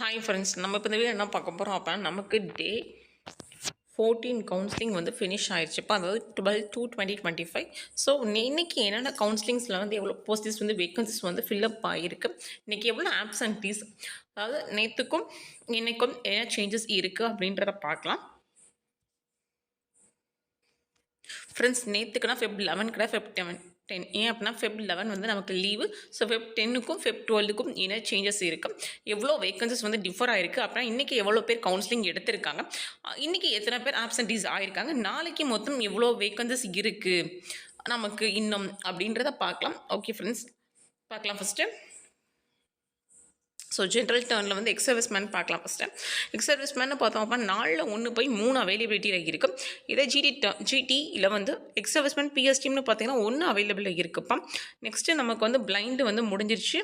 Hi friends, நம்ம இப்போ இந்த வீடியோ என்ன பார்க்க போகிறோம் அப்படின்னா நமக்கு டே 14 கவுன்சிலிங் வந்து ஃபினிஷ் ஆயிடுச்சுப்பா. அதாவது 12/2/2025. ஸோ இன்னைக்கு என்னென்ன கவுன்சிலிங்ஸில் வந்து எவ்வளோ போஸ்டிஸ் வந்து வேகன்சிஸ் வந்து ஃபில்அப் ஆகிருக்கு, இன்றைக்கி எவ்வளோ ஆப்சன்டீஸ், அதாவது நேற்றுக்கும் இன்னைக்கும் என்ன சேஞ்சஸ் இருக்குது அப்படின்றத பார்க்கலாம். ஃப்ரெண்ட்ஸ், நேற்றுக்குனா ஃபெப் 11 கிடையாது, ஃபெப் 10. ஏன் அப்படின்னா ஃபெப் 11 வந்து நமக்கு லீவு. ஸோ ஃபெப் 10க்கும் ஃபெப் 12க்கும் என்ன சேஞ்சஸ் இருக்குது, எவ்வளோ வேகன்சிஸ் வந்து டிஃபர் ஆகிருக்கு, அப்படின்னா இன்றைக்கி எவ்வளோ பேர் கவுன்சிலிங் எடுத்திருக்காங்க, இன்றைக்கி எத்தனை பேர் ஆப்சன்டீஸ் ஆகிருக்காங்க, நாளைக்கு மொத்தம் எவ்வளோ வேகன்சிஸ் இருக்குது நமக்கு இன்னும் அப்படின்றத பார்க்கலாம். ஓகே ஃப்ரெண்ட்ஸ், பார்க்கலாம். ஃபஸ்ட்டு ஸோ ஜென்ரல் டர்னில் வந்து எக்ஸ் சர்வீஸ்மேன் பார்க்கலாம். ஃபஸ்ட்டு எக்ஸ் சர்வீஸ்மேன் பார்த்தோம் அப்படின்னா 4/1/3 அவைலபிலிட்டியில் இருக்குது. இதே ஜிடியில் வந்து எக்ஸ் சர்வீஸ்மேன் பிஎஸ் டீம்னு பார்த்தீங்கன்னா 1 அவைலபிளாக இருக்குப்பா. நெக்ஸ்ட்டு நமக்கு வந்து பிளைண்டு வந்து முடிஞ்சிருச்சு.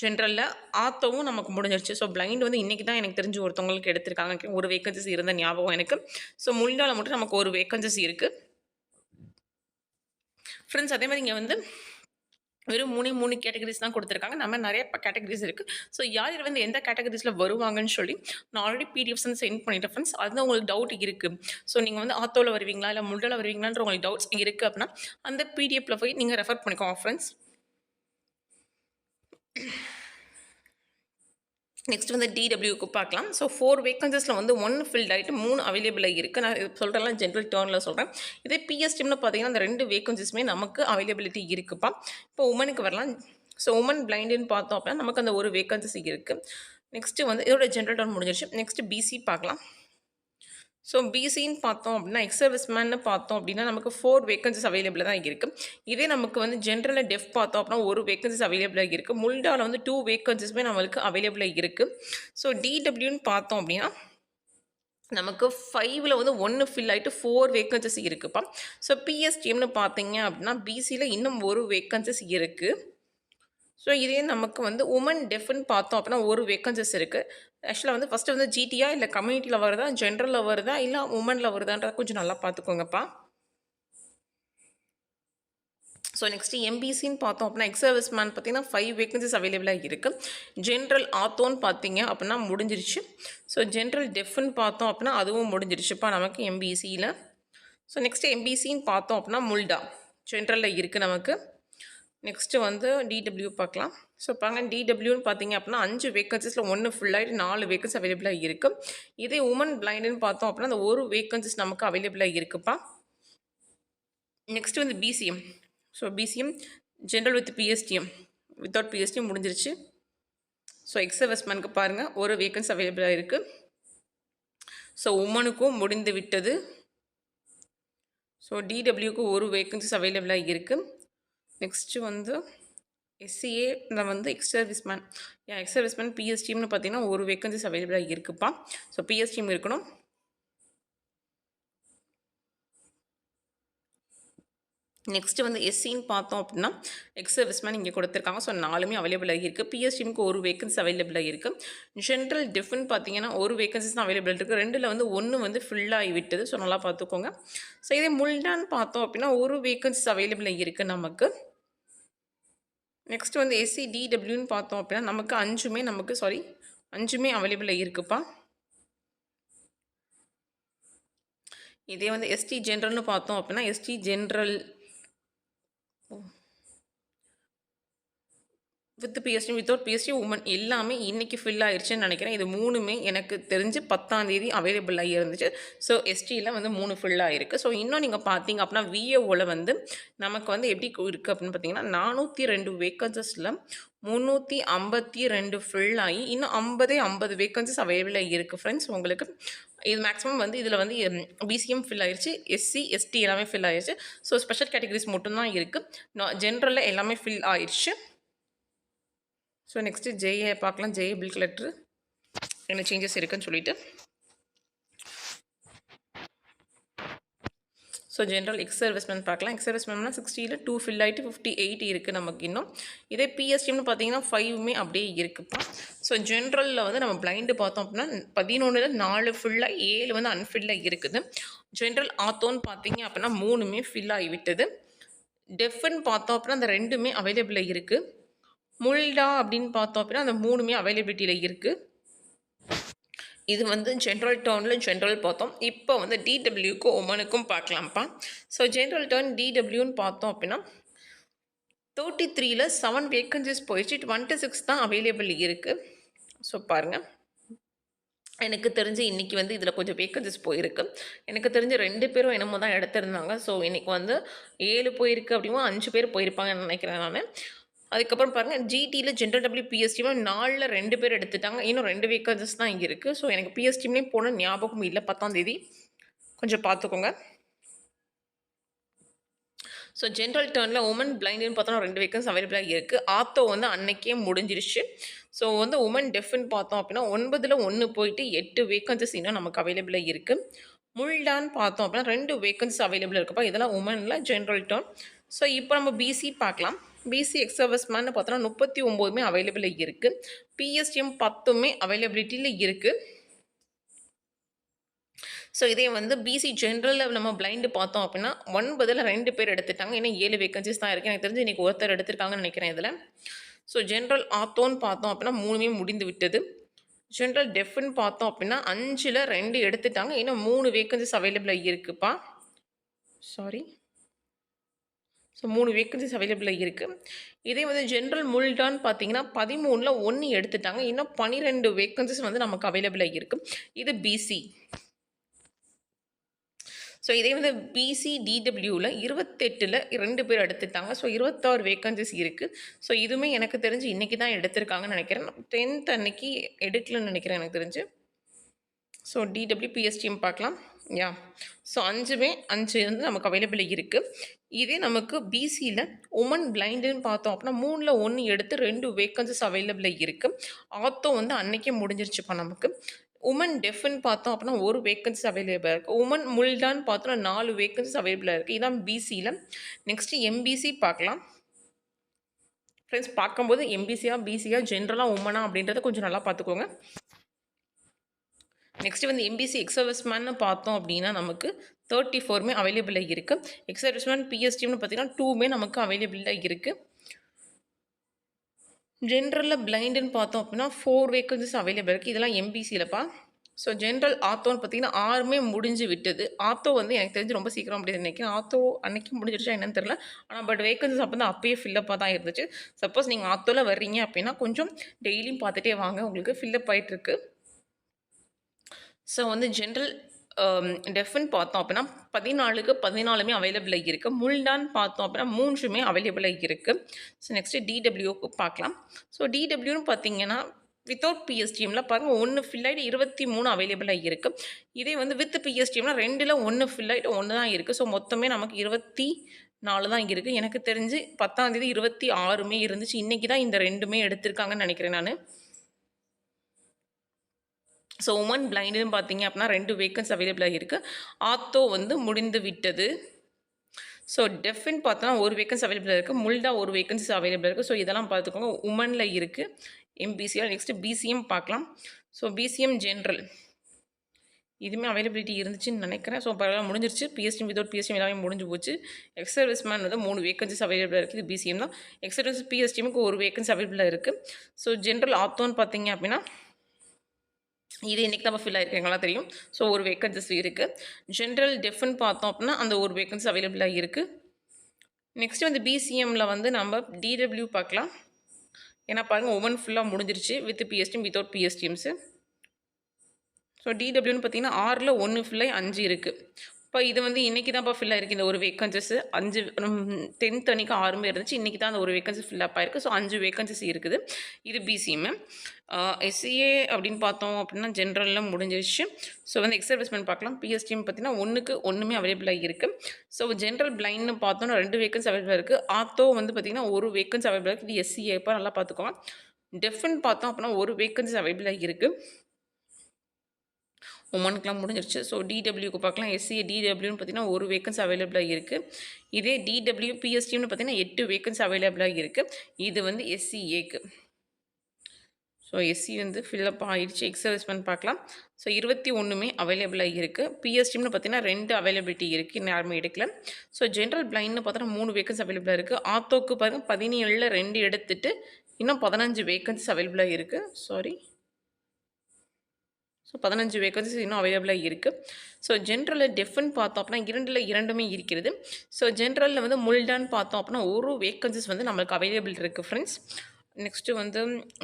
ஜென்ரலில் ஆத்தோவும் நமக்கு முடிஞ்சிருச்சு. ஸோ பிளைண்ட் வந்து இன்றைக்கி தான் எனக்கு தெரிஞ்சு ஒருத்தவங்களுக்கு எடுத்திருக்காங்க. ஒரு வேகன்சிஸ் இருந்த ஞாபகம் எனக்கு. ஸோ முள்ளால் மட்டும் நமக்கு ஒரு வேகன்சிஸ் இருக்குது ஃப்ரெண்ட்ஸ். அதே மாதிரி இங்கே வந்து வெறும் 3 கேட்டகரிஸ் தான் கொடுத்துருக்காங்க. நம்ம நிறைய கேட்டகரிஸ் இருக்குது. ஸோ யார் வந்து எந்த கேட்டகரிஸில் வருவாங்கன்னு சொல்லி நான் ஆல்ரெடி பிடிஎஃப்ஸ் வந்து சென்ட் பண்ணிட்டேன் ஃப்ரெண்ட்ஸ். அதுதான் உங்களுக்கு டவுட் இருக்குது. ஸோ நீங்கள் வந்து ஆத்தோவில் வருவீங்களா இல்லை முல்டாவில் வருவீங்களான்ற உங்களுக்கு டவுட்ஸ் இருக்குது அப்படின்னா அந்த பிடிஎஃப்பில் போய் நீங்கள் ரெஃபர் பண்ணிக்கோங்க ஃப்ரெண்ட்ஸ். நெக்ஸ்ட் வந்து டிடபிள்யூக்கு பார்க்கலாம். ஸோ 4 வேகன்சிஸில் வந்து 1 ஃபில்ட் ஆகிட்டு 3 அவைலபிளாக இருக்குது. நான் சொல்கிறேன் ஜென்ரல் டர்னில் சொல்கிறேன். இதே பிஎஸ் டீம்னு பார்த்தீங்கன்னா அந்த 2 வேகன்சிஸுமே நமக்கு அவைலபிலிட்டி இருக்குப்பா. இப்போ உமனுக்கு வரலாம். ஸோ உமன் பிளைண்டுன்னு பார்த்தோம் அப்படின்னா நமக்கு அந்த ஒரு வேகன்சிஸ் இருக்குது. நெக்ஸ்ட்டு வந்து இதோட ஜென்ரல் டர்ன் முடிஞ்சிருச்சு. நெக்ஸ்ட்டு பிசி பார்க்கலாம். ஸோ பிசின்னு பார்த்தோம் அப்படின்னா எக்ஸ் சர்வீஸ்மேன்னு பார்த்தோம் அப்படின்னா நமக்கு 4 வேகன்சிஸ் அவைலபிளாக தான் இருக்குது. இதே நமக்கு வந்து ஜென்ரலில் டெஃப் பார்த்தோம் அப்படின்னா ஒரு வேகன்சிஸ் அவைலபிளாக இருக்குது. முல்டாவில் வந்து 2 வேகன்சிஸுமே நம்மளுக்கு அவைலபிளாக இருக்குது. ஸோ டிடபிள்யூன்னு பார்த்தோம் அப்படின்னா நமக்கு 5ல் வந்து 1 ஃபில் ஆகிட்டு 4 வேகன்சிஸ் இருக்குப்பா. ஸோ பிஎஸ்டிஎம்னு பார்த்தீங்க அப்படின்னா பிசியில் இன்னும் ஒரு வேகன்சிஸ் இருக்குது. ஸோ இதே நமக்கு வந்து உமன் டெஃப்னு பார்த்தோம் அப்படின்னா ஒரு வேகன்சிஸ் இருக்குது. ஆக்சுவலாக வந்து ஃபஸ்ட்டு வந்து ஜிடியா இல்லை கம்யூனிட்டியில் வருதா, ஜென்ரலில் வருதா, இல்லை உமனில் வருதான்றத கொஞ்சம் நல்லா பார்த்துக்கோங்கப்பா. ஸோ நெக்ஸ்ட்டு எம்பிசின்னு பார்த்தோம் அப்படின்னா எக்ஸ் சர்வீஸ்மேன் பார்த்தீங்கன்னா 5 வேகன்சிஸ் அவைலபிளாக இருக்குது. ஜென்ரல் ஆத்தோன்னு பார்த்தீங்க அப்படின்னா முடிஞ்சிருச்சு. ஸோ ஜென்ரல் டெஃப்னு பார்த்தோம் அப்படின்னா அதுவும் முடிஞ்சிருச்சுப்பா நமக்கு எம்பிசியில். ஸோ நெக்ஸ்ட்டு எம்பிசின்னு பார்த்தோம் அப்படின்னா முல்டா ஜென்ரலில் இருக்குது நமக்கு. நெக்ஸ்ட்டு வந்து டிடபிள்யூ பார்க்கலாம். ஸோ பாருங்க, டிடபிள்யூன்னு பார்த்தீங்க அப்படின்னா 5 வேகன்சிஸில் 1 ஃபுல்லாகிட்டு 4 வேகன்சி அவைலபிளாக இருக்குது. இதே உமன் பிளைண்டுன்னு பார்த்தோம் அப்படின்னா அந்த ஒரு வேகன்சிஸ் நமக்கு அவைலபிளாக இருக்குப்பா. நெக்ஸ்ட்டு வந்து PCM. So PCM general with PSTM, without PSTM முடிஞ்சிருச்சு. ஸோ எக்ஸ் சர்வீஸ்மேனுக்கு பாருங்கள் ஒரு வேகன்சி அவைலபிளாக இருக்குது. ஸோ உமனுக்கும் முடிந்து விட்டது. ஸோ டிடபிள்யூக்கு ஒரு வேகன்சிஸ் அவைலபிளாக இருக்குது. நெக்ஸ்ட்டு வந்து எஸ்சிஏ வந்து எக்ஸ் சர்வீஸ்மேன் பிஎஸ்டிஎம்னு பார்த்தீங்கன்னா ஒரு வேகன்சிஸ் அவைலபிளாக இருக்குப்பா. ஸோ பிஎஸ்டிஎம் இருக்கணும். நெக்ஸ்ட்டு வந்து எஸ்சின்னு பார்த்தோம் அப்படின்னா எக்ஸ் சர்வீஸ்மேன் இங்கே கொடுத்துருக்காங்க. ஸோ 4மே அவைலபிளாக இருக்குது. பிஎஸ்டிஎம்க்கு ஒரு வேகன்சி அவைலபிளாக இருக்குது. ஜென்ரல் டெஃப்னு பார்த்தீங்கன்னா ஒரு வேகன்சிஸ் தான் அவைலபிள் இருக்குது. 2ல் வந்து 1 வந்து ஃபில்லாகி விட்டது. ஸோ நல்லா பார்த்துக்கோங்க. ஸோ இதே முல்டான்னு பார்த்தோம் அப்படின்னா ஒரு வேகன்சிஸ் அவைலபிளாக இருக்குது நமக்கு. நெக்ஸ்ட் வந்து எஸ்சி டிடபிள்யூன்னு பார்த்தோம் அப்படின்னா நமக்கு 5மே அவைலபிளாக இருக்குப்பா. இதே வந்து எஸ்டி ஜென்ரல்னு பார்த்தோம் அப்படின்னா ST general with PST without PST woman எல்லாமே இன்றைக்கி ஃபில் ஆகிடுச்சுன்னு நினைக்கிறேன். இது 3மே எனக்கு தெரிஞ்சு 10ஆம் தேதி அவைலபிளாக இருந்துச்சு. ஸோ எஸ்டியில் வந்து 3 ஃபில் ஆகிருக்கு. ஸோ இன்னும் நீங்கள் பார்த்தீங்க அப்படின்னா விஏஓவில் வந்து நமக்கு வந்து எப்படி இருக்குது அப்படின்னு பார்த்தீங்கன்னா 402 வேகன்சிஸில் 352 ஃபில் ஆகி இன்னும் 50 வேகன்சிஸ் அவைலபிளாக இருக்குது ஃப்ரெண்ட்ஸ். உங்களுக்கு இது மேக்ஸிமம் வந்து இதில் வந்து பிசிஎம் ஃபில் ஆகிடுச்சு, எஸ்சி எஸ்டி எல்லாமே ஃபில் ஆகிடுச்சு. ஸோ ஸ்பெஷல் கேட்டகரிஸ் மட்டும்தான் இருக்குது. ஜென்ரலில் எல்லாமே ஃபில் ஆகிடுச்சு. ஸோ நெக்ஸ்ட்டு ஜேஏ பார்க்கலாம். ஜேஏ பில் கலெக்டர் என்ன சேஞ்சஸ் இருக்குன்னு சொல்லிட்டு. ஸோ ஜென்ரல் எக்ஸ் சர்வீஸ்மேன் பார்க்கலாம். எக்ஸ் சர்வீஸ்மேன்னா 60ல் 2 ஃபில் ஆகிட்டு 58 இருக்குது நமக்கு இன்னும். இதே பிஎஸ்டிஎம்னு பார்த்தீங்கன்னா 5மே அப்படியே இருக்குப்பா. ஸோ ஜென்ரலில் வந்து நம்ம பிளைண்டு பார்த்தோம் அப்படின்னா 11ல் 4 ஃபில்லாக 7 வந்து அன்ஃபில்லாக இருக்குது. ஜென்ரல் ஆத்தோன்னு பார்த்தீங்க அப்படின்னா 3மே ஃபில் ஆகி விட்டது. டெஃப்னு பார்த்தோம் அப்படின்னா அந்த 2மே அவைலபிளாக இருக்குது. முல்டா அப்படின்னு பார்த்தோம் அப்படின்னா அந்த 3மே அவைலபிலிட்டியில் இருக்குது. இது வந்து ஜென்ரல் டர்னில் ஜென்ரல் பார்த்தோம். இப்போ வந்து டிடபிள்யூக்கும் உமனுக்கும் பார்க்கலாம்ப்பா. ஸோ ஜென்ரல் டர்ன் டிடபிள்யூன்னு பார்த்தோம் அப்படின்னா 33ல் 7 வேக்கன்சிஸ் போயிடுச்சு. 26 தான் அவைலபிள் இருக்குது. ஸோ பாருங்கள், எனக்கு தெரிஞ்சு இன்றைக்கி வந்து இதில் கொஞ்சம் வேக்கன்சிஸ் போயிருக்கு. எனக்கு தெரிஞ்சு 2 பேரும் என்னமோ தான் எடுத்திருந்தாங்க. ஸோ இன்றைக்கி வந்து 7 போயிருக்கு, அப்படின்னா 5 பேர் போயிருப்பாங்கன்னு நினைக்கிறேன் நான். அதுக்கப்புறம் பாருங்கள், ஜிடியில் ஜென்ரல் டபிள்யூ பிஎஸ்டியும் 4ல் 2 பேர் எடுத்துட்டாங்க. இன்னும் 2 வேக்கன்சிஸ் தான் இங்கே இருக்குது. ஸோ எனக்கு பிஎஸ்டிம்லேயும் போன ஞாபகம் இல்லை. 10ஆம் தேதி கொஞ்சம் பார்த்துக்கோங்க. ஸோ ஜென்ரல் டர்னில் உமன் பிளைண்டுன்னு பார்த்தோன்னா 2 வேக்கன்ஸ் அவைலபிளாக இருக்குது. ஆத்தோ வந்து அன்னைக்கே முடிஞ்சிருச்சு. ஸோ வந்து உமன் டெஃப்னு பார்த்தோம் அப்படின்னா 9ல் 1 போயிட்டு 8 வேக்கன்சிஸ் இன்னும் நமக்கு அவைலபிளாக இருக்குது. முல்டான்னு பார்த்தோம் அப்படின்னா 2 வேக்கன்சிஸ் அவைலபிளாக இருக்குப்பா. இதெல்லாம் உமனில் ஜென்ரல் டர்ன். ஸோ இப்போ நம்ம பிசி பார்க்கலாம். பிசி எக்ஸ் சர்வீஸ்மேன் பார்த்தோன்னா 39மே அவைலபிளாக இருக்குது. பிஎஸ்டிஎம் 10மே அவைலபிலிட்டியில் இருக்குது. ஸோ இதே வந்து பிசி ஜென்ரலில் நம்ம பிளைண்டு பார்த்தோம் அப்படின்னா 9ல் 2 பேர் எடுத்துட்டாங்க. இன்னும் 7 வேக்கன்சிஸ் தான் இருக்குது. எனக்கு தெரிஞ்சு இன்றைக்கி ஒருத்தர் எடுத்திருக்காங்கன்னு நினைக்கிறேன் இதில். ஸோ ஜென்ரல் ஆத்தோன்னு பார்த்தோம் அப்படின்னா 3மே முடிந்து விட்டது. ஜென்ரல் டெஃப்னு பார்த்தோம் அப்படின்னா 5ல் 2 எடுத்துட்டாங்க. இன்னும் 3 வேக்கன்சிஸ் அவைலபிளாக இருக்குப்பா. சாரி, ஸோ 3 வேக்கன்சிஸ் அவைலபிளாக இருக்குது. இதே வந்து ஜென்ரல் முல்டான்னு பார்த்தீங்கன்னா 13ல் 1 எடுத்துட்டாங்க. இன்னும் 12 வேக்கன்சிஸ் வந்து நமக்கு அவைலபிளாக இருக்குது. இது பிசி. ஸோ இதே வந்து பிசி டிடபிள்யூவில் 28ல் 2 பேர் எடுத்துட்டாங்க. ஸோ 26 வேக்கன்சிஸ் இருக்குது. ஸோ இதுவுமே எனக்கு தெரிஞ்சு இன்றைக்கி தான் எடுத்திருக்காங்கன்னு நினைக்கிறேன். 10th அன்னைக்கு எடுக்கலன்னு நினைக்கிறேன் எனக்கு தெரிஞ்சு. ஸோ டிடபிள்யூ பிஎஸ்டிஎம் பார்க்கலாம். யா, ஸோ 5மே 5 வந்து நமக்கு அவைலபிள் இருக்குது. இதே நமக்கு பிசியில் உமன் பிளைண்டுன்னு பார்த்தோம் அப்படின்னா 3ல் 1 எடுத்து 2 வேக்கன்சிஸ் அவைலபிள் இருக்குது. ஆத்தோ வந்து அன்றைக்கே முடிஞ்சிருச்சுப்பா நமக்கு. உமன் டெஃப்னு பார்த்தோம் அப்படின்னா 1 வேக்கன்சிஸ் அவைலபிளாக இருக்குது. உமன் முல்டான்னு பார்த்தோன்னா 4 வேக்கன்சிஸ் அவைலபிளாக இருக்குது. இதான் பிசியில். நெக்ஸ்ட்டு எம்பிசி பார்க்கலாம். ஃப்ரெண்ட்ஸ், பார்க்கும்போது எம்பிசியா பிசியா ஜென்ரலாக உமனா அப்படின்றத கொஞ்சம் நல்லா பார்த்துக்கோங்க. நெக்ஸ்ட்டு வந்து எம்பிசி எக்ஸ் சர்வீஸ்மேன்னு பார்த்தோம் அப்படின்னா நமக்கு 34மே அவைலபிளாக இருக்குது. எக்ஸ் சர்வீஸ்மேன் பிஎஸ்டின்னு பார்த்தீங்கன்னா 2மே நமக்கு அவைலபிளாக இருக்குது. ஜென்ரலில் பிளைண்டுன்னு பார்த்தோம் அப்படின்னா 4 வேக்கன்சிஸ் அவைலபிள் இருக்குது. இதெல்லாம் எம்பிசியிலப்பா. ஸோ ஜென்ரல் ஆத்தோன்னு பார்த்தீங்கன்னா 6மே முடிஞ்சு விட்டது. ஆத்தோ வந்து எனக்கு தெரிஞ்சு ரொம்ப சீக்கிரம் முடியுது நினைக்கிறேன். ஆத்தோ அன்றைக்கி முடிஞ்சிருச்சா என்னன்னு தெரியல. ஆனால் பட் வேக்கன்சிஸ் அப்போ தான் அப்பயே ஃபில்லப்பாக தான் இருந்துச்சு. சப்போஸ் நீங்கள் ஆத்தோவில் வர்றீங்க அப்படின்னா கொஞ்சம் டெய்லியும் பார்த்துட்டே வாங்க, உங்களுக்கு ஃபில்லப் ஆகிட்டுருக்கு. ஸோ வந்து ஜென்ரல் டெஃப்னு பார்த்தோம் அப்படின்னா 14க்கு 14மே அவைலபிளாக இருக்குது. முல்டான்னு பார்த்தோம் அப்படின்னா 3மே அவைலபிளாக இருக்குது. ஸோ நெக்ஸ்ட்டு டிடபிள்யூக்கு பார்க்கலாம். ஸோ டிடபிள்யூன்னு பார்த்தீங்கன்னா வித்தவுட் பிஎஸ்டிஎம்மில் பாருங்கள் 1 ஃபில் ஆகிட்டு 23 அவைலபிளாக இருக்குது. இதே வந்து வித் பிஎஸ்டிஎம்னால் 2ல் 1 ஃபில் ஆகிட்டு 1 தான் இருக்குது. ஸோ மொத்தமே நமக்கு 24 தான் இருக்குது. எனக்கு தெரிஞ்சு 10ஆம் தேதி 26மே இருந்துச்சு. இன்றைக்கி தான் இந்த 2மே எடுத்திருக்காங்கன்னு நினைக்கிறேன் நான். ஸோ உமன் பிளைண்டுன்னு பார்த்தீங்க அப்படின்னா 2 வேக்கன்ஸ் அவைலபிளாக இருக்குது. ஆத்தோ வந்து முடிந்து விட்டது. ஸோ டெஃப்னு பார்த்தோன்னா 1 வேக்கன்ஸ் அவைலபிளாக இருக்குது. முல்டா 1 வேக்கன்சிஸ் அவைலபிளாக இருக்குது. ஸோ இதெல்லாம் பார்த்துக்கோங்க. உமனில் இருக்குது எம்பிசியாக. நெக்ஸ்ட்டு பிசிஎம் பார்க்கலாம். ஸோ பிசிஎம் ஜென்ரல் இதுவுமே அவைலபிலிட்டி இருந்துச்சுன்னு நினைக்கிறேன். ஸோ பரவாயில்ல, முடிஞ்சிருச்சு. பிஎஸ்டிஎம் வித்தவுட் பிஎஸ்டிஎம் எல்லாமே முடிஞ்சு போச்சு. எக்ஸ் சர்வீஸ்மேன் வந்து 3 வேக்கன்சிஸ் அவைலபிளாக இருக்குது. இது பிசிஎம் தான். எக்ஸ் சர்வீஸ் பிஎஸ்டிஎம்க்கு 1 வேக்கன்சி அவைலபிளாக இருக்குது. ஸோ ஜென்ரல் ஆத்தோன்னு பார்த்தீங்க அப்படின்னா இது இன்றைக்கி தான் ஃபில் ஆகிருக்கு, எங்களாம் தெரியும். ஸோ 1 வேக்கன்சிஸ் இருக்குது. ஜென்ரல் டெஃப்னு பார்த்தோம் அப்படின்னா அந்த 1 வேக்கன்சி அவைலபிளாக இருக்குது. நெக்ஸ்ட்டு வந்து பிசிஎம்மில் வந்து நம்ம டிடபிள்யூ பார்க்கலாம். ஏன்னா பாருங்கள் உமன் ஃபுல்லாக முடிஞ்சிருச்சு வித் பிஎஸ்டிஎம் வித்தவுட் பிஎஸ்டிஎம்ஸு. ஸோ டிடபிள்யூன்னு பார்த்தீங்கன்னா 6ல் 1 ஃபில்லாகி 5 இருக்குது. இப்போ இது வந்து இன்றைக்கி தான்ப்பா ஃபில் ஆகிருக்கு. இந்த 1 வேக்கன்சிஸ் 5 10th அன்றைக்கி 6மே இருந்துச்சு. இன்றைக்கி தான் அந்த 1 வேக்கன்சி ஃபில் அப் ஆகிருக்கு. ஸோ 5 வேக்கன்சிஸ் இருக்குது. இது பிசிஎம்மு. எஸ்சிஏ அப்படின்னு பார்த்தோம் அப்படின்னா ஜென்ரலில் முடிஞ்சிருச்சு. ஸோ வந்து எக்ஸ் சர்வீஸ்மேன் பார்க்கலாம். பிஎஸ்டிஎம் பார்த்தீங்கன்னா 1க்கு 1மே அவைலபிளாக இருக்குது. ஸோ ஜென்ரல் பிளைண்ட்னு பார்த்தோன்னா 2 வேக்கன்சி அவைலபிளாக இருக்குது. ஆத்தோ வந்து பார்த்திங்கன்னா 1 வேக்கன்சி அவைலபிளாக இருக்குது. இது எஸ்சிஏ இப்போ நல்லா பார்த்துக்கோங்க. டெஃப்னு பார்த்தோம் அப்படின்னா 1 வேக்கன்சி அவைலபிளாக இருக்குது. உமனுக்குலாம் முடிஞ்சிருச்சு. ஸோ டிடபிள்யூக்கு பார்க்கலாம். எஸ்சிஏ டிடபிள்யூன்னு பார்த்தீங்கன்னா 1 வேக்கன்சி அவைலபிளாக இருக்குது. இதே டிடபிள்யூ பிஎஸ்டிஎம்னு பார்த்தீங்கன்னா 8 வேக்கன்சி அவைலபிளாக இருக்குது. இது வந்து எஸ்சிஏக்கு. ஸோ எஸ்சி வந்து ஃபில்லப் ஆகிடுச்சு. எக்ஸ் சர்வீஸ்மேன் பார்க்கலாம். ஸோ 21மே அவைலபிளாக இருக்குது. பிஎஸ்டிஎம்னு பார்த்தீங்கன்னா 2 அவைலபிலிட்டி இருக்குது. இன்னும் யாருமே எடுக்கல. ஸோ ஜென்ரல் பிளைண்ட்னு பார்த்தோன்னா 3 வேக்கன்சி அவைலபிளாக இருக்குது. ஆத்தோக்கு பாருங்கள் 17ல் 2 எடுத்துட்டு இன்னும் 15 வேக்கன்சிஸ் அவைலபிளாக இருக்குது. சாரி, ஸோ 15 வேகன்சிஸ் இன்னும் அவைலபிளாக இருக்குது. ஸோ ஜென்ரலில் டெஃப்னு பார்த்தோம் அப்படின்னா 2ல் 2மே இருக்கிறது. ஸோ ஜென்ரலில் வந்து முல்டான்னு பார்த்தோம் அப்படின்னா ஒரு வேகன்சிஸ் வந்து நம்மளுக்கு அவைலபிள் இருக்குது ஃப்ரெண்ட்ஸ். நெக்ஸ்ட்டு வந்து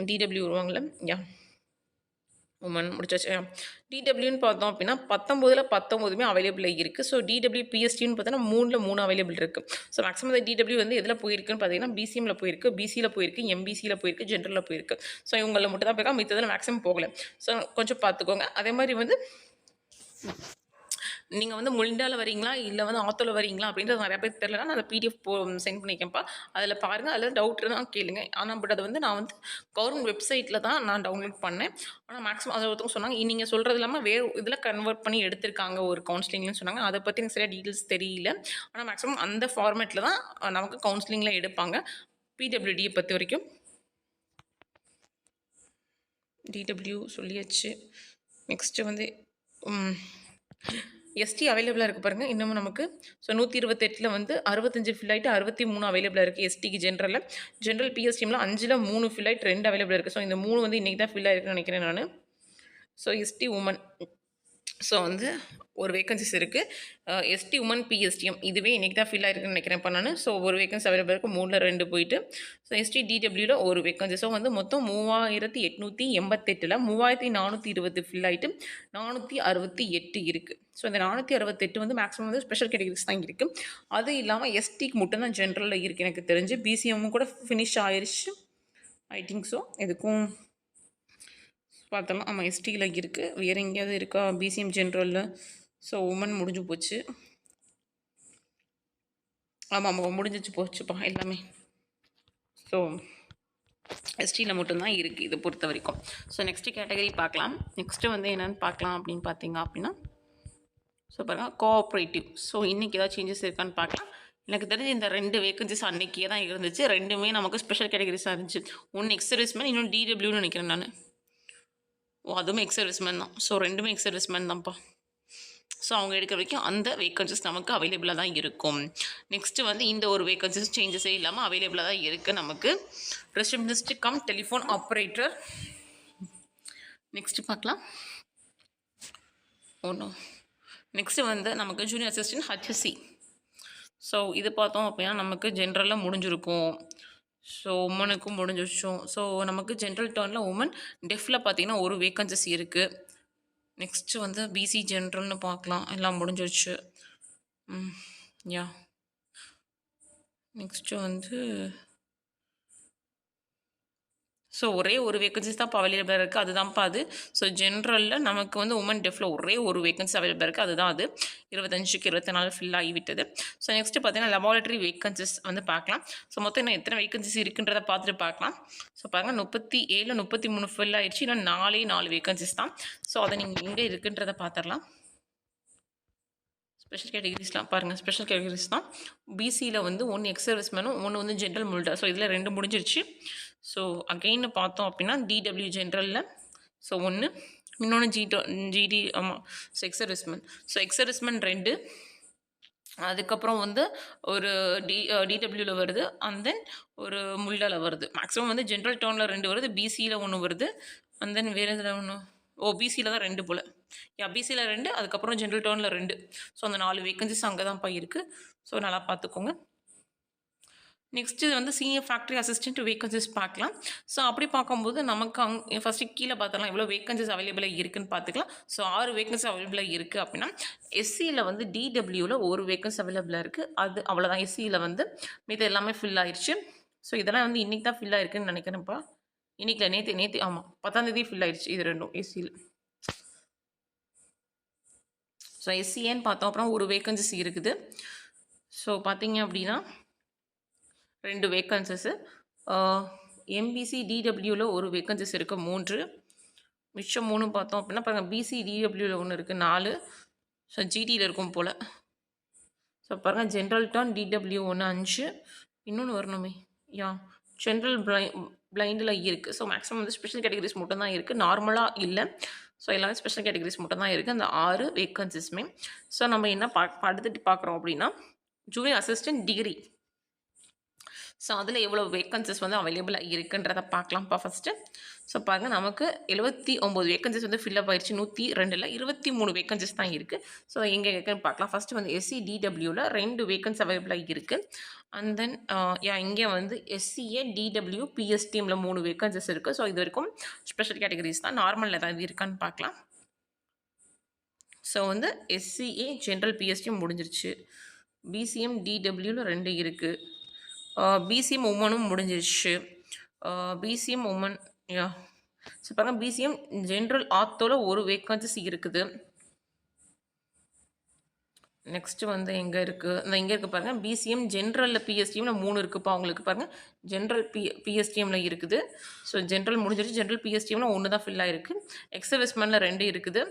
டிடபிள்யூ வருவாங்கள்ல, உமன் முடிச்சாச்சு. டிடபிள்யூன்னு பார்த்தோம் அப்படின்னா 19ல் 19மே அவைலபிளாக இருக்குது. ஸோ டிடபிள்யூ பிஎஸ்டின்னு பார்த்தோன்னா 3ல் 3 அவைலபிள் இருக்குது. ஸோ மேக்ஸிமம் இந்த டிடபிள்யூ வந்து எதில் போயிருக்குன்னு பார்த்தீங்கன்னா பிசிஎம்மில் போயிருக்கு, பிசியில் போயிருக்கு, எம்பிசியில் போயிருக்கு, ஜென்ரலில் போயிருக்கு. ஸோ இவங்களில் மட்டும் தான் போயிருக்கா, மித்ததில் மேக்ஸிமம் போகலை. ஸோ கொஞ்சம் பார்த்துக்கோங்க. அதே மாதிரி வந்து நீங்கள் வந்து முல்டாவில் வரீங்களா இல்லை வந்து ஆத்தோவில் வரீங்களா அப்படின்றது நிறையா பேர் தெரியலனா நான் அந்த பிடிஎஃப் சென்ட் பண்ணியிருக்கேன்ப்பா. அதில் பாருங்கள், அதில் டவுட் இருந்தால் கேளுங்க. ஆனால் பட் அது வந்து நான் வந்து கவர்மெண்ட் வெப்சைட்டில் தான் நான் டவுன்லோட் பண்ணேன். ஆனால் மேக்ஸிமம் அதை ஒருத்தவங்க சொன்னாங்க நீங்கள் சொல்கிறது இல்லாமல் வேறு இதில் கன்வெர்ட் பண்ணி எடுத்திருக்காங்க ஒரு கவுன்சிலிங்னு சொன்னாங்க. அதை பற்றி எனக்கு சரியாக டீட்டெயில்ஸ் தெரியல. ஆனால் மேக்ஸிமம் அந்த ஃபார்மேட்டில் தான் நமக்கு கவுன்சிலிங்கில் எடுப்பாங்க பிடபிள்யூடியை பொறுத்த வரைக்கும். டிடபிள்யூ சொல்லியாச்சு. நெக்ஸ்ட்டு வந்து எஸ்டி அவைலபிளாக இருக்குது பாருங்கள் இன்னமும் நமக்கு. ஸோ 128ல் வந்து 65 ஃபில் ஆகிட்டு 63 அவைலபிளாக இருக்குது எஸ்டிக்கு ஜென்ரலில். ஜென்ரல் பிஎஸ்டிஎம்மில் 5ல் 3 ஃபில் ஆகிட்டு 2 அவைலபிளாக இருக்குது. ஸோ இந்த 3 வந்து இன்றைக்கி தான் ஃபில் ஆகிருக்குன்னு நினைக்கிறேன் நான். ஸோ எஸ்டி உமன் ஸோ வந்து ஒரு வேகன்சிஸ் இருக்குது. எஸ்டி உமன் பிஎஸ்டிஎம் இதுவே இன்றைக்கி தான் ஃபில் ஆகிருக்குன்னு நினைக்கிறேன் இப்போ நான். ஸோ ஒரு வேகன்சி அவைலபிள் இருக்குது, 3ல் 2 போயிட்டு. ஸோ எஸ்டி டிடபிள்யூவில் ஒரு வேகன்சி. ஸோ வந்து மொத்தம் 3888ல் 3420 ஃபில் ஆகிட்டு 468 இருக்குது. ஸோ இந்த 468 வந்து மேக்ஸிமம் வந்து ஸ்பெஷல் கேட்டகரிஸ் தான் இருக்குது. அது இல்லாமல் எஸ்டிக்கு மட்டும்தான் ஜென்ரலில் இருக்குது எனக்கு தெரிஞ்சு. பிசிஎம்மும் கூட ஃபினிஷ் ஆயிடுச்சு ஐ திங்க். ஸோ எதுக்கும் பார்த்தலாம். ஆமாம் எஸ்டியில் இருக்குது. வேறு எங்கேயாவது இருக்கா பிசிஎம் ஜென்ரலில்? ஸோ உமன் முடிஞ்சு போச்சு. ஆமாம் முடிஞ்சிச்சு போச்சுப்பா எல்லாமே. ஸோ எஸ்டியில் மட்டும்தான் இருக்குது இதை பொறுத்த வரைக்கும். ஸோ நெக்ஸ்ட்டு கேட்டகரி பார்க்கலாம். நெக்ஸ்ட்டு வந்து என்னென்னு பார்க்கலாம் அப்படின்னு பார்த்தீங்க அப்படின்னா, ஸோ பாருங்கள் கோஆப்ரேட்டிவ். ஸோ இன்றைக்கி ஏதாவது சேஞ்சஸ் இருக்கான்னு பார்க்கலாம். எனக்கு தெரிஞ்சு இந்த 2 வேகன்சிஸ் அன்றைக்கே தான் இருந்துச்சு. 2மே நமக்கு ஸ்பெஷல் கேட்டகரிஸாக இருந்துச்சு. ஒன்று எக்ஸ் சர்வீஸ்மேன், இன்னொன்று டிடபிள்யூன்னு நினைக்கிறேன் நான். அதுவுமே எக்ஸ் சர்வீஸ்மேன் தான். ஸோ 2மே எக்ஸ் சர்வீஸ்மேன் தான்ப்பா. ஸோ அவங்க எடுக்கிற வரைக்கும் அந்த வேகன்சிஸ் நமக்கு அவைலபிளாக தான் இருக்கும். நெக்ஸ்ட்டு வந்து இந்த ஒரு வேகன்சிஸ் சேஞ்சஸே இல்லாமல் அவைலபிளாக தான் இருக்குது நமக்கு. Receptionist come telephone operator. Next பார்க்கலாம். ஒன்றும் நெக்ஸ்ட்டு வந்து நமக்கு ஜூனியர் அசிஸ்டன்ட் ஹச்எஸ்சி. ஸோ இது பார்த்தோம் அப்படின்னா நமக்கு ஜென்ரலில் முடிஞ்சிருக்கும். ஸோ உமனுக்கும் முடிஞ்சிருச்சோம். ஸோ நமக்கு ஜென்ரல் டர்னில் உமன் டெஃபில் பார்த்திங்கன்னா ஒரு வேகன்சிஸ் இருக்குது. நெக்ஸ்ட்டு வந்து பிசி ஜென்ரல்னு பார்க்கலாம். எல்லாம் முடிஞ்சிருச்சு. யா நெக்ஸ்ட்டு வந்து ஸோ ஒரே ஒரு வேகன்சிஸ் தான் இப்போ அவைலபிளாக இருக்குது. அதுதான்ப்பா அது. ஸோ ஜென்ரலில் நமக்கு வந்து உமன் டெஃபில் ஒரே ஒரு வேகன்சி அவைலபிளாக இருக்குது. அதுதான் அது 25க்கு 24 ஃபில் ஆகிவிட்டது. ஸோ நெக்ஸ்ட்டு பார்த்தீங்கன்னா லெபார்ட்டரி வேகன்சிஸ் வந்து பார்க்கலாம். ஸோ மொத்தம் இன்னும் எத்தனை வேகன்சிஸ் இருக்குன்றதை பார்த்துட்டு பார்க்கலாம். ஸோ பாருங்கள் 37 33 ஃபில் ஆகிடுச்சு. இன்னும் 4 வேகன்சிஸ் தான். ஸோ அதை நீங்கள் எங்கே இருக்குன்றதை பார்த்துடலாம். ஸ்பெஷல் கேட்டகரிஸ்லாம் பாருங்கள், ஸ்பெஷல் கேட்டகரிஸ் தான். பிசியில் வந்து ஒன்று எக்ஸ் சர்வீஸ்மேனும் ஒன்று வந்து ஜென்ரல் முல்டா. ஸோ இதில் 2 முடிஞ்சிருச்சு. ஸோ அகெயின் பார்த்தோம் அப்படின்னா டிடபிள்யூ ஜென்ரலில் ஸோ ஒன்று, இன்னொன்று ஜிடி ஆமாம். So X serviceman. So X serviceman 2, அதுக்கப்புறம் வந்து ஒரு டிடபிள்யூவில் வருது, அண்ட் தென் ஒரு முல்டாவில் வருது. மேக்ஸிமம் வந்து ஜென்ரல் டவுனில் 2 வருது, பிசியில் 1 வருது, அண்ட் தென் வேறு இதில் ஒன்று பிசியில் தான் 2 போல். பிசியில் 2, அதுக்கப்புறம் ஜென்ரல் டவுனில் 2. ஸோ அந்த 4 வேகன்சிஸ் அங்கே தான்ப்பா இருக்குது. ஸோ நல்லா பார்த்துக்கோங்க. நெக்ஸ்ட்டு வந்து சீனியர் ஃபேக்ட்ரி அசிஸ்டன்ட் வேகன்சிஸ் பார்க்கலாம். ஸோ அப்படி பார்க்கும்போது நமக்கு ஃபஸ்ட்டு கீழே பார்த்தலாம் எவ்வளோ வேகன்சிஸ் அவைலபிளாக இருக்குதுன்னு பார்த்துக்கலாம். ஸோ 6 வேகன்சி அவைலபிளாக இருக்குது அப்படின்னா எஸ்சியில் வந்து டிடபிள்யூவில் ஒரு வேகன்சி அவைலபிளாக இருக்குது. அது அவ்வளோதான். எஸ்சியில் வந்து மீது எல்லாமே ஃபில் ஆயிடுச்சு. ஸோ இதெல்லாம் வந்து இன்றைக்கி தான் ஃபில் ஆயிருக்குன்னு நினைக்கிறேன்ப்பா. இன்றைக்கி நேற்று ஆமாம் 10ஆம் தேதி ஃபில் ஆயிடுச்சு இது 2ம் எஸ்சியில். ஸோ எஸ்சிஏன்னு பார்த்தோம் அப்புறம் ஒரு வேகன்சிஸ் இருக்குது. ஸோ பார்த்தீங்க அப்படின்னா 2 வேகன்சிஸு. எம்பிசி டிடபிள்யூவில் ஒரு வேகன்சிஸ் இருக்குது 3. மிச்சம் 3 பார்த்தோம் அப்படின்னா பாருங்கள் பிசி டிடபிள்யூவில் ஒன்று இருக்குது 4. ஸோ ஜிடியில் இருக்கும் போல். ஸோ பாருங்கள் ஜென்ரல் டர்ன் டிடபிள்யூ ஒன்று 5, இன்னொன்று வரணுமே ஜென்ரல் பிளைண்டில் இருக்குது. ஸோ மேக்ஸிமம் வந்து ஸ்பெஷல் கேட்டகரிஸ் மட்டும் தான் இருக்குது, நார்மலாக இல்லை. ஸோ எல்லாமே ஸ்பெஷல் கேட்டகரிஸ் மட்டும் தான் இருக்குது அந்த 6 வேகன்சிஸுமே. ஸோ நம்ம என்ன அடுத்துட்டு பார்க்குறோம் அப்படின்னா ஜூனியர் அசிஸ்டன்ட் டிகிரி. ஸோ அதில் எவ்வளோ வேக்கன்சிஸ் வந்து அவைலபிளாக இருக்குன்றதை பார்க்கலாம்ப்பா ஃபஸ்ட்டு. ஸோ பாருங்கள், நமக்கு 79 வேக்கன்சிஸ் வந்து ஃபில்லப் ஆயிடுச்சு. 102ல் 23 வேக்கன்சிஸ் தான் இருக்குது. ஸோ எங்கே இருக்குன்னு பார்க்கலாம். ஃபஸ்ட்டு வந்து SC/DWவில் 2 வேக்கன்சி அவைலபிளாக இருக்குது. அண்ட் தென் இங்கே வந்து SCA DW PSTMல 3 வேக்கன்சிஸ் இருக்குது. ஸோ இது வரைக்கும் ஸ்பெஷல் கேட்டகரிஸ் தான். நார்மலில் ஏதாவது இருக்கான்னு பார்க்கலாம். ஸோ வந்து SCA ஜென்ரல் PSTM முடிஞ்சிருச்சு. BCM DWவில் 2 இருக்குது. BCM உமனும் முடிஞ்சிருச்சு. BCM உமன் யா. ஸோ பாருங்கள், BCM ஜென்ரல் ஆர்த்தோவில் 1 வேக்கன்சிஸ் இருக்குது. நெக்ஸ்ட்டு வந்து எங்கே இருக்குது, இந்த இங்கே இருக்குது பாருங்கள். BCM ஜென்ரலில் PSTMல 3 இருக்குதுப்பா உங்களுக்கு. பாருங்கள், ஜென்ரல் PSTMல இருக்குது. ஸோ ஜென்ரல் முடிஞ்சிருச்சு. ஜென்ரல் PSTMல 1 தான் ஃபில் ஆகிருக்கு. எக்ஸர்விஸ்மேனில் 2 இருக்குது.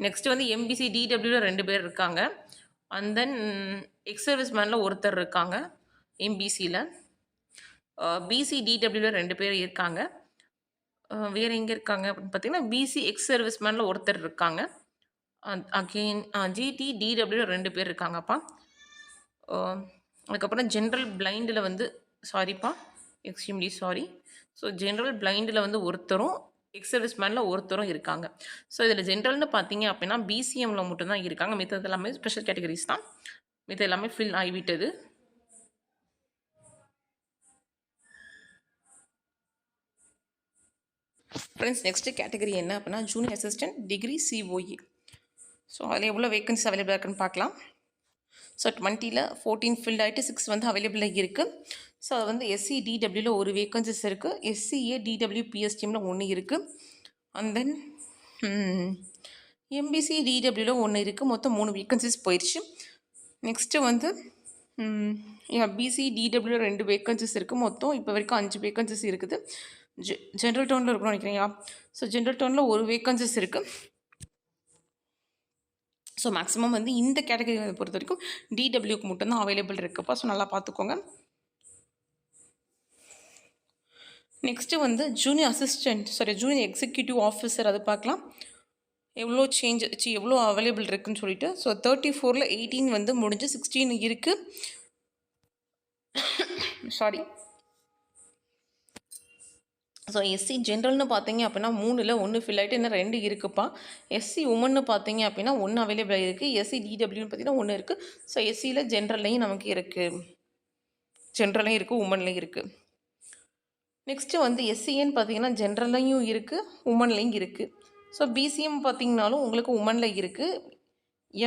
நெக்ஸ்ட்டு வந்து MBC DWவில் 2 பேர் இருக்காங்க. அண்ட் தென் எக்ஸர்விஸ்மேனில் ஒருத்தர் இருக்காங்க MBCயில். BC DWவில் 2 பேர் இருக்காங்க. வேறு எங்கே இருக்காங்க அப்படின்னு பார்த்தீங்கன்னா, BC எக்ஸர்விஸ்மேனில் ஒருத்தர் இருக்காங்க. அகெயின் GT DWவில் 2 பேர் இருக்காங்கப்பா. அதுக்கப்புறம் ஜென்ரல் பிளைண்டில் வந்து சாரிப்பா, எக்ஸ்ட்ரீம்லி சாரி. ஸோ ஜென்ரல் பிளைண்டில் வந்து ஒருத்தரும் எக்ஸர்விஸ்மேனில் ஒருத்தரும் இருக்காங்க. ஸோ இதில் ஜென்ரல்னு பார்த்தீங்க அப்படின்னா BCMல மட்டும்தான் இருக்காங்க. மித்தது எல்லாமே ஸ்பெஷல் கேட்டகரிஸ் தான். மித்த எல்லாமே ஃபில் ஆகிவிட்டது. ஃப்ரெண்ட்ஸ், நெக்ஸ்ட்டு கேட்டகரி என்ன அப்படின்னா junior assistant degree COE. So அதில் எவ்வளோ வேக்கன்சி அவைலபிளாக இருக்குன்னு பார்க்கலாம். ஸோ 20ல் 14 ஃபில் ஆகிட்டு 6 வந்து அவைலபிளாக இருக்குது. ஸோ அது வந்து SC/DWவில் 1 வேக்கன்சிஸ் இருக்குது. SCA DW PSTMல 1 இருக்குது. அண்ட் தென் MBC DWவில் 1 இருக்குது. மொத்தம் 3 வேக்கன்சிஸ் போயிடுச்சு. நெக்ஸ்ட்டு வந்து BC DWவில் 2 வேக்கன்சிஸ் இருக்குது. மொத்தம் இப்போ வரைக்கும் 5 வேக்கன்சிஸ் இருக்குது. ஜென்ரல் டவுனில் இருக்கணும்னு நினைக்கிறீங்களா? ஸோ ஜென்ரல் டவுனில் 1 வேக்கன்சிஸ் இருக்குது. ஸோ மேக்ஸிமம் வந்து இந்த கேட்டகரி பொறுத்த வரைக்கும் DWக்கு மட்டும்தான் அவைலபிள் இருக்குப்பா. ஸோ நல்லா பார்த்துக்கோங்க. நெக்ஸ்ட்டு வந்து ஜூனியர் எக்ஸிக்யூட்டிவ் ஆஃபீஸர், அது பார்க்கலாம். எவ்வளோ எவ்வளோ அவைலபிள் இருக்குதுன்னு சொல்லிட்டு. ஸோ 34ல் 18 வந்து முடிஞ்சு 16 இருக்குது. சாரி. ஸோ SC ஜென்ரல்னு பார்த்தீங்க அப்படின்னா 3ல் 1 ஃபில் ஆகிட்டு இன்னும் 2 இருக்குதுப்பா. SC உமன்னு பார்த்தீங்க அப்படின்னா 1 அவைலபிளாக இருக்குது. SC DWன்னு பார்த்தீங்கன்னா 1 இருக்குது. ஸோ SCயில் ஜென்ரல்லையும் நமக்கு இருக்குது, ஜென்ரல்லையும் இருக்குது, உமன்லையும் இருக்குது. நெக்ஸ்ட்டு வந்து SCன்னு பார்த்தீங்கன்னா ஜென்ரல்லையும் இருக்குது, உமன்லையும் இருக்குது. ஸோ BCM பார்த்தீங்கன்னாலும் உங்களுக்கு உமனில் இருக்குது.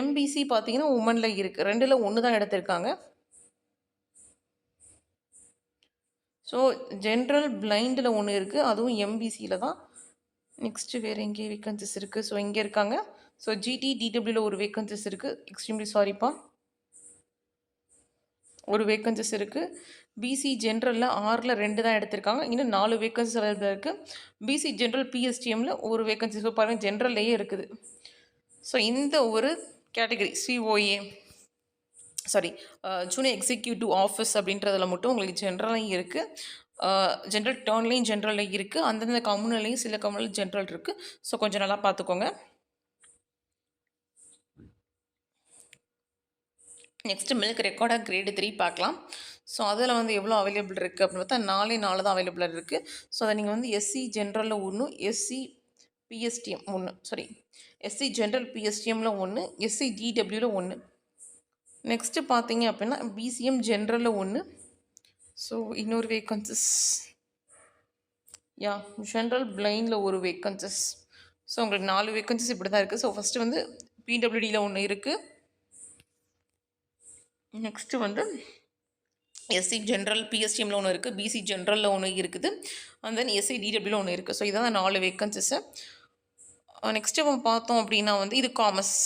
MBC பார்த்தீங்கன்னா உமனில் இருக்குது. 2ல் 1 தான் எடுத்திருக்காங்க. ஸோ ஜென்ரல் பிளைண்டில் 1 இருக்குது, அதுவும் MBCயில் தான். நெக்ஸ்ட்டு வேறு எங்கே வேக்கன்சிஸ் இருக்குது? ஸோ இங்கே இருக்காங்க. ஸோ GT DWவில் 1 வேக்கன்சிஸ் இருக்குது. எக்ஸ்ட்ரீம்லி சாரிப்பா, 1 வேக்கன்சிஸ் இருக்குது. BC ஜென்ரலில் 6ல் 2 தான் எடுத்திருக்காங்க. இன்னும் 4 வேக்கன்சிஸ் அவைலபிளாக இருக்குது. BC ஜென்ரல் PSTMல 1 வேக்கன்சிஸ் பாருங்கள் ஜென்ரல்லையே இருக்குது. ஸோ இந்த ஒரு category COA junior executive office அப்படின்றதில் மட்டும் உங்களுக்கு ஜென்ரலையும் இருக்குது, ஜென்ரல் டர்ன்லேயும் ஜென்ரலில் இருக்குது. அந்தந்த கம்யூனலையும் சில கம்யூனல் ஜென்ரல் இருக்குது. ஸோ கொஞ்சம் நல்லா பார்த்துக்கோங்க. நெக்ஸ்ட்டு மில்க் ரெக்கார்டாக கிரேடு 3 பார்க்கலாம். ஸோ அதில் வந்து எவ்வளோ அவைலபிள் இருக்குது அப்படின்னு பார்த்தா 4 தான் அவைலபிளாக இருக்குது. ஸோ அதை நீங்கள் வந்து SC ஜென்ரலில் 1, SC PSTM 1, SC ஜென்ரல் PSTMல 1, SC DWவில் 1. நெக்ஸ்ட்டு பார்த்தீங்க அப்படின்னா BCM ஜென்ரலில் 1. ஸோ இன்னொரு வேக்கன்சிஸ் ஜென்ரல் பிளைண்டில் 1 வேக்கன்சிஸ். ஸோ உங்களுக்கு 4 வேக்கன்சிஸ் இப்படி தான் இருக்குது. ஸோ ஃபஸ்ட்டு வந்து PWDயில் 1 இருக்குது. நெக்ஸ்ட்டு வந்து SC ஜென்ரல் PSTMல 1 இருக்குது, BC ஜென்ரலில் 1 இருக்குது, அண்ட் தென் SC DWவில் 1 இருக்குது. ஸோ இதான் 4 வேக்கன்சிஸு. நெக்ஸ்ட்டு நம்ம பார்த்தோம் அப்படின்னா வந்து இது காமர்ஸ்.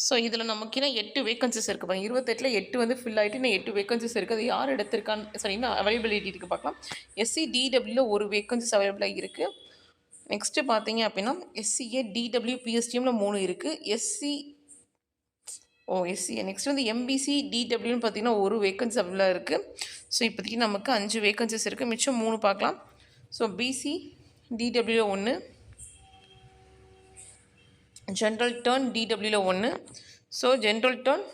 ஸோ இதில் நமக்கு இன்னும் 8 வேக்கன்சிஸ் இருக்குது. 28ல் 8 வந்து ஃபில் ஆகிட்டு இன்னும் 8 வேக்கன்சிஸ் இருக்குது. அது யார் எடுத்திருக்கான்னு இன்னும் அவைலபிலிட்டி இருக்குது பார்க்கலாம். SC DWவில் 1 வேக்கன்சிஸ் அவைலபிளாக இருக்குது. நெக்ஸ்ட்டு பார்த்தீங்க அப்படின்னா SCA DW PSTMல 3 இருக்குது. நெக்ஸ்ட் வந்து MBC DWன்னு பார்த்தீங்கன்னா 1 வேக்கன்சி அவைலபிளாக இருக்குது. ஸோ இப்போதைக்கு நமக்கு 5 வேக்கன்சிஸ் இருக்குது, மிச்சம் 3 பார்க்கலாம். ஸோ BC DWவில் 1, ஜென்ரல் டர்ன் DWவில் 1. ஸோ ஜென்ரல் டர்ன்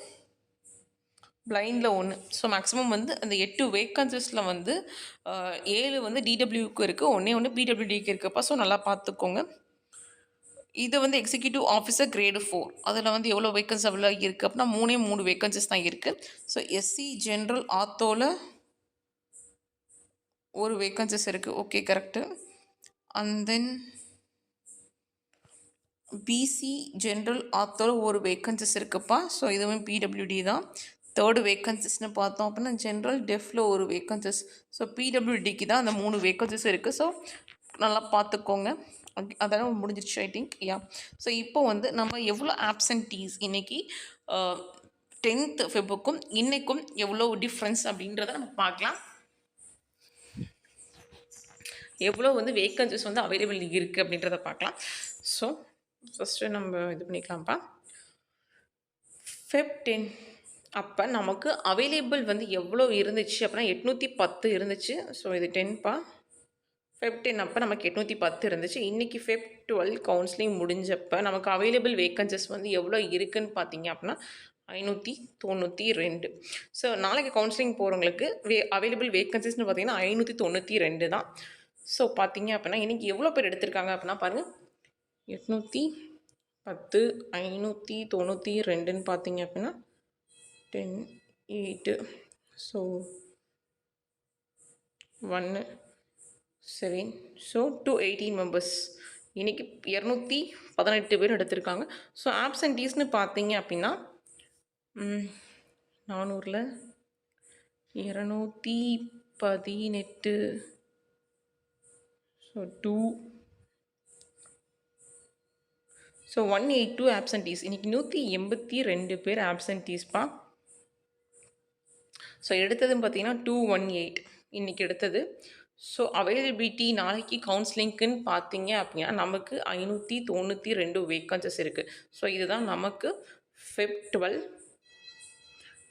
பிளைண்டில் 1. ஸோ மேக்ஸிமம் வந்து அந்த 8 வேக்கன்சிஸில் வந்து 7 வந்து டிடபிள்யூக்கு இருக்குது, ஒன்றே ஒன்று பிடபிள்யூடிக்கு இருக்குப்பா. ஸோ நல்லா பார்த்துக்கோங்க. இது வந்து எக்ஸிக்யூட்டிவ் ஆஃபீஸர் கிரேடு 4. அதில் வந்து எவ்வளோ வேக்கன்சி அவ்வளோ இருக்குது அப்படின்னா 3 வேக்கன்சிஸ் தான் இருக்குது. ஸோ எஸ்சி ஜென்ரல் ஆத்தோவில் ஒரு வேக்கன்சிஸ் இருக்குது. Okay, correct. And then BC general ஆத்தோவில் ஒரு வேக்கன்சிஸ் இருக்குப்பா. ஸோ இதுவும் பிடபிள்யூடி தான். 3rd வேக்கன்சிஸ்னு பார்த்தோம் அப்படின்னா ஜென்ரல் டெஃபில் ஒரு வேக்கன்சிஸ். ஸோ பிடபிள்யூடிக்கு தான் அந்த 3 வேக்கன்சிஸ் இருக்குது. ஸோ நல்லா பார்த்துக்கோங்க. அதெல்லாம் முடிஞ்சிருச்சு ஐ திங்க். யா. ஸோ இப்போ வந்து நம்ம எவ்வளோ ஆப்சன்டீஸ் இன்றைக்கி 10th ஃபெப்ருக்கும் இன்றைக்கும் எவ்வளோ டிஃப்ரென்ஸ் அப்படின்றத நம்ம பார்க்கலாம். எவ்வளோ வந்து வேக்கன்சிஸ் வந்து அவைலபிள் இருக்குது அப்படின்றத பார்க்கலாம். ஸோ ஃபஸ்ட்டு நம்ம இது பண்ணிக்கலாம்ப்பா. Feb 10 அப்போ நமக்கு அவைலபிள் வந்து எவ்வளோ இருந்துச்சு அப்படின்னா 810 இருந்துச்சு. ஸோ இது 10பா. Feb 10 அப்போ நமக்கு 810 இருந்துச்சு. இன்றைக்கி Feb 12 கவுன்சிலிங் முடிஞ்சப்போ நமக்கு அவைலபிள் வேக்கன்சிஸ் வந்து எவ்வளோ இருக்குதுன்னு பார்த்தீங்க அப்படின்னா 592. ஸோ நாளைக்கு கவுன்சிலிங் போகிறவங்களுக்கு அவைலபிள் வேக்கன்சிஸ்னு பார்த்தீங்கன்னா 592 தான். ஸோ பார்த்தீங்க அப்படின்னா இன்றைக்கி எவ்வளோ பேர் எடுத்திருக்காங்க அப்படின்னா பாருங்கள், 810 592ன்னு பார்த்தீங்க அப்படின்னா 10 8 ஸோ 1 7 ஸோ 218 மெம்பர்ஸ் இன்றைக்கி 218 பேர் எடுத்திருக்காங்க. ஸோ ஆப்சன்டீஸ்னு பார்த்தீங்க அப்படின்னா 400ல் 218 ஸோ 2 ஸோ 182 ஆப்சன்டீஸ். இன்றைக்கி 182 பேர் ஆப்சன்டீஸ்ப்பா. ஸோ எடுத்ததுன்னு பார்த்தீங்கன்னா 218 இன்றைக்கி எடுத்தது. ஸோ அவைலபிலிட்டி நாளைக்கு கவுன்சிலிங்க்குன்னு பார்த்தீங்க அப்படின்னா நமக்கு 592 வேக்கன்சிஸ் இருக்குது. ஸோ இதுதான் நமக்கு Feb 12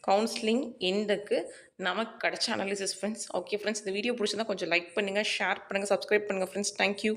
கவுன்சிலிங் எண்டுக்கு நமக்கு கிடைச்ச அனாலிசிஸ் ஃப்ரெண்ட்ஸ். ஓகே ஃப்ரெண்ட்ஸ், இந்த வீடியோ பிடிச்சிருந்தா கொஞ்சம் லைக் பண்ணுங்கள், ஷேர் பண்ணுங்கள், சப்ஸ்கிரைப் பண்ணுங்கள் ஃப்ரெண்ட்ஸ். தேங்க்யூ.